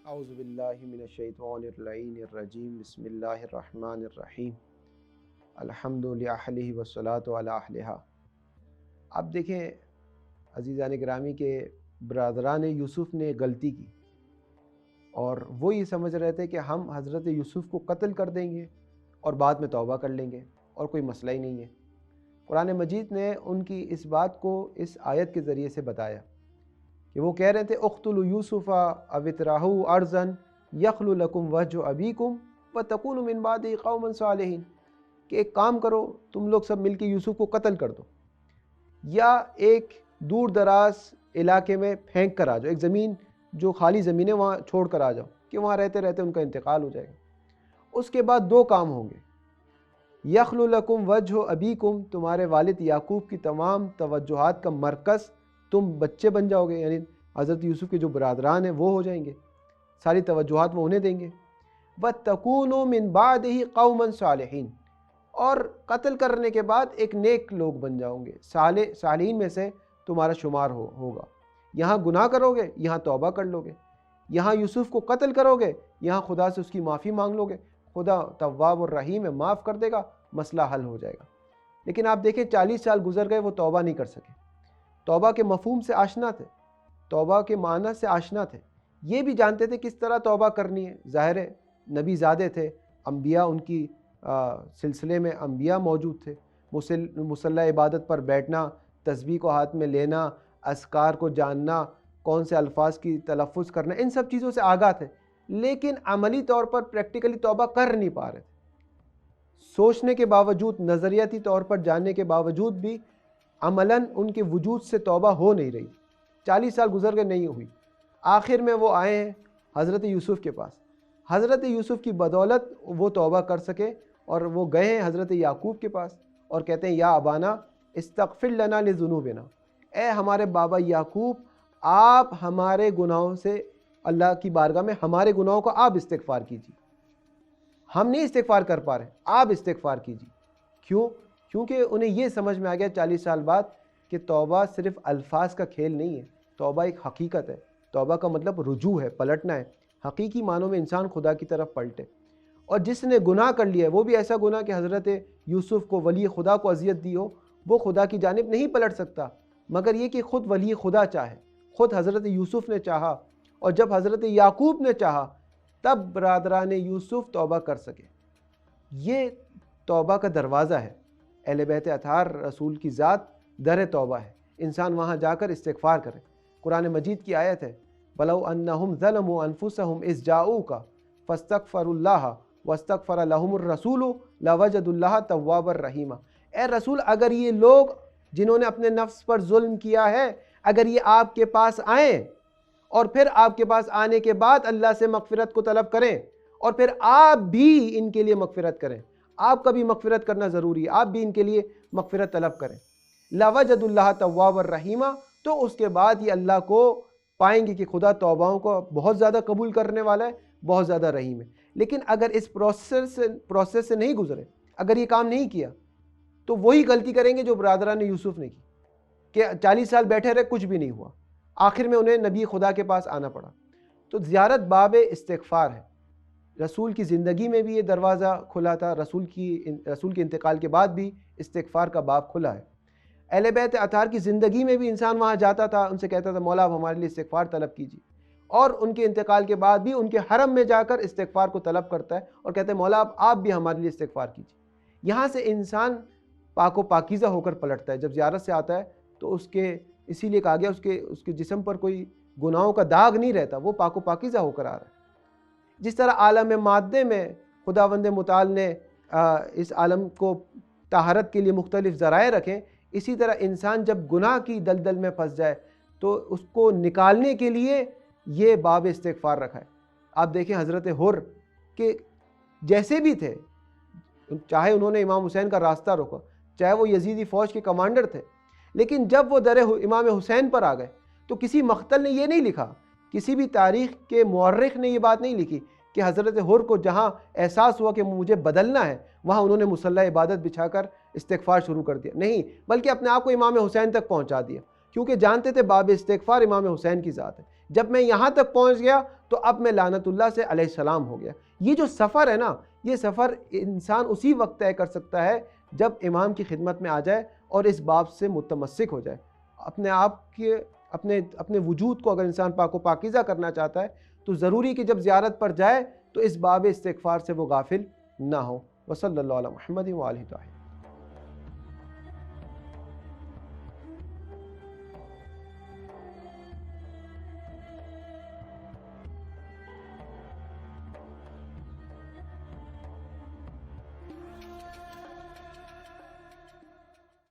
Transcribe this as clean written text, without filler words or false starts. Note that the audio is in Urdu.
اعوذ باللہ من الشیطان اللعین الرجیم بسم اللہ الرحمن الرحیم الحمد للہ والصلاۃ علی اہلہا۔ اب دیکھیں عزیزان گرامی کے برادران یوسف نے غلطی کی اور وہ یہ سمجھ رہے تھے کہ ہم حضرت یوسف کو قتل کر دیں گے اور بعد میں توبہ کر لیں گے اور کوئی مسئلہ ہی نہیں ہے۔ قرآن مجید نے ان کی اس بات کو اس آیت کے ذریعے سے بتایا کہ وہ کہہ رہے تھے اقتلوا یوسف او اطرحوه ارضا یخل لکم وجہ ابیکم وتکونوا من بعدہ قوما صالحین، کہ ایک کام کرو، تم لوگ سب مل کے یوسف کو قتل کر دو یا ایک دور دراز علاقے میں پھینک کر آ جاؤ، ایک زمین جو خالی زمین ہے وہاں چھوڑ کر آ جاؤ کہ وہاں رہتے رہتے ان کا انتقال ہو جائے گا۔ اس کے بعد دو کام ہوں گے، یخل لکم وجہ ابیکم، تمہارے والد یعقوب کی تمام توجہات کا مرکز تم بچے بن جاؤ گے، یعنی حضرت یوسف کے جو برادران ہیں وہ ہو جائیں گے، ساری توجہات وہ انہیں دیں گے۔ وَتَكُونُوا مِن بَعْدِهِ قَوْمًا صَالِحِينَ، اور قتل کرنے کے بعد ایک نیک لوگ بن جاؤں گے، صالحین میں سے تمہارا شمار ہوگا۔ یہاں گناہ کرو گے، یہاں توبہ کر لو گے، یہاں یوسف کو قتل کرو گے، یہاں خدا سے اس کی معافی مانگ لو گے، خدا تواب الرحیم ہے، معاف کر دے گا، مسئلہ حل ہو جائے گا۔ لیکن آپ دیکھیں 40 سال گزر گئے، وہ توبہ نہیں کر سکے، توبہ کے مفہوم سے آشنا تھے، توبہ کے معنی سے آشنا تھے، یہ بھی جانتے تھے کس طرح توبہ کرنی ہے، ظاہر ہے نبی زادے تھے، انبیاء ان کی سلسلے میں انبیاء موجود تھے، مصلی عبادت پر بیٹھنا، تسبیح کو ہاتھ میں لینا، اذکار کو جاننا، کون سے الفاظ کی تلفظ کرنا، ان سب چیزوں سے آگاہ تھے، لیکن عملی طور پر پریکٹیکلی توبہ کر نہیں پا رہے تھے۔ سوچنے کے باوجود، نظریاتی طور پر جاننے کے باوجود بھی عملاً ان کے وجود سے توبہ ہو نہیں رہی، 40 سال گزر گئے نہیں ہوئی۔ آخر میں وہ آئے ہیں حضرت یوسف کے پاس، حضرت یوسف کی بدولت وہ توبہ کر سکے، اور وہ گئے ہیں حضرت یعقوب کے پاس اور کہتے ہیں یا ابانا استغفر لنا لذنوبنا، اے ہمارے بابا یعقوب، آپ ہمارے گناہوں سے، اللہ کی بارگاہ میں ہمارے گناہوں کو آپ استغفار کیجیے، ہم نہیں استغفار کر پا رہے، آپ استغفار کیجیے۔ کیوں؟ کیونکہ انہیں یہ سمجھ میں آ گیا 40 سال بعد کہ توبہ صرف الفاظ کا کھیل نہیں ہے، توبہ ایک حقیقت ہے، توبہ کا مطلب رجوع ہے، پلٹنا ہے، حقیقی معنوں میں انسان خدا کی طرف پلٹے۔ اور جس نے گناہ کر لیا ہے، وہ بھی ایسا گناہ کہ حضرت یوسف کو، ولی خدا کو اذیت دی ہو، وہ خدا کی جانب نہیں پلٹ سکتا، مگر یہ کہ خود ولی خدا چاہے، خود حضرت یوسف نے چاہا، اور جب حضرت یعقوب نے چاہا تب برادران یوسف توبہ کر سکے۔ یہ توبہ کا دروازہ ہے، اہل بیت اطہار رسول کی ذات در توبہ ہے، انسان وہاں جا کر استغفار کرے۔ قرآن مجید کی آیت ہے وَلَوْ أَنَّهُمْ ظَلَمُوا أَنفُسَهُمْ إِذْ جَاءُوكَ فَاسْتَغْفَرُوا اللَّهَ وَاسْتَغْفَرَ لَهُمُ الرَّسُولُ لَوَجَدُوا اللَّهَ تَوَّابًا رَحِيمًا۔ اے رسول، اگر یہ لوگ جنہوں نے اپنے نفس پر ظلم کیا ہے، اگر یہ آپ کے پاس آئیں اور پھر آپ کے پاس آنے کے بعد اللہ سے مغفرت کو طلب کریں، اور پھر آپ بھی ان کے لیے مغفرت کریں، آپ کا بھی مغفرت کرنا ضروری ہے، آپ بھی ان کے لیے مغفرت طلب کریں، لَوَجَدُوا اللَّهَ تَوَّابًا رَحِيمًا، تو اس کے بعد یہ اللہ کو پائیں گے کہ خدا توباؤں کو بہت زیادہ قبول کرنے والا ہے، بہت زیادہ رحیم ہے۔ لیکن اگر اس پروسیس سے نہیں گزرے، اگر یہ کام نہیں کیا، تو وہی غلطی کریں گے جو برادران یوسف نے کی کہ 40 سال بیٹھے رہے، کچھ بھی نہیں ہوا، آخر میں انہیں نبی خدا کے پاس آنا پڑا۔ تو زیارت باب استغفار ہے، رسول کی زندگی میں بھی یہ دروازہ کھلا تھا، رسول کے انتقال کے بعد بھی استغفار کا باب کھلا ہے۔ اہل بیت اطہار کی زندگی میں بھی انسان وہاں جاتا تھا، ان سے کہتا تھا مولا آپ ہمارے لیے استغفار طلب کیجیے، اور ان کے انتقال کے بعد بھی ان کے حرم میں جا کر استغفار کو طلب کرتا ہے اور کہتا ہے مولا آپ بھی ہمارے لیے استغفار کیجیے۔ یہاں سے انسان پاک و پاکیزہ ہو کر پلٹتا ہے، جب زیارت سے آتا ہے تو اس کے، اسی لیے کہا گیا اس کے جسم پر کوئی گناہوں کا داغ نہیں رہتا، وہ پاک و پاکیزہ ہو کر آ رہا ہے۔ جس طرح عالم مادے میں خداوند متعال نے اس عالم کو طہارت کے لیے مختلف ذرائع رکھیں، اسی طرح انسان جب گناہ کی دلدل میں پھنس جائے تو اس کو نکالنے کے لیے یہ باب استغفار رکھا ہے۔ آپ دیکھیں حضرت حر کہ جیسے بھی تھے، چاہے انہوں نے امام حسین کا راستہ روکا، چاہے وہ یزیدی فوج کے کمانڈر تھے، لیکن جب وہ در امام حسین پر آ گئے تو کسی مقتل نے یہ نہیں لکھا، کسی بھی تاریخ کے مورخ نے یہ بات نہیں لکھی کہ حضرت حر کو جہاں احساس ہوا کہ مجھے بدلنا ہے، وہاں انہوں نے مصلی عبادت بچھا کر استغفار شروع کر دیا، نہیں، بلکہ اپنے آپ کو امام حسین تک پہنچا دیا، کیونکہ جانتے تھے باب استغفار امام حسین کی ذات ہے. جب میں یہاں تک پہنچ گیا تو اب میں لعنت اللہ سے علیہ السلام ہو گیا. یہ جو سفر ہے نا، یہ سفر انسان اسی وقت طے کر سکتا ہے جب امام کی خدمت میں آ جائے اور اس باب سے متمسک ہو جائے. اپنے آپ کے اپنے وجود کو اگر انسان پاک و پاکیزہ کرنا چاہتا ہے تو ضروری کہ جب زیارت پر جائے تو اس باب استغفار سے وہ غافل نہ ہو. وصلی اللہ علی محمد و آلہ طاہرین.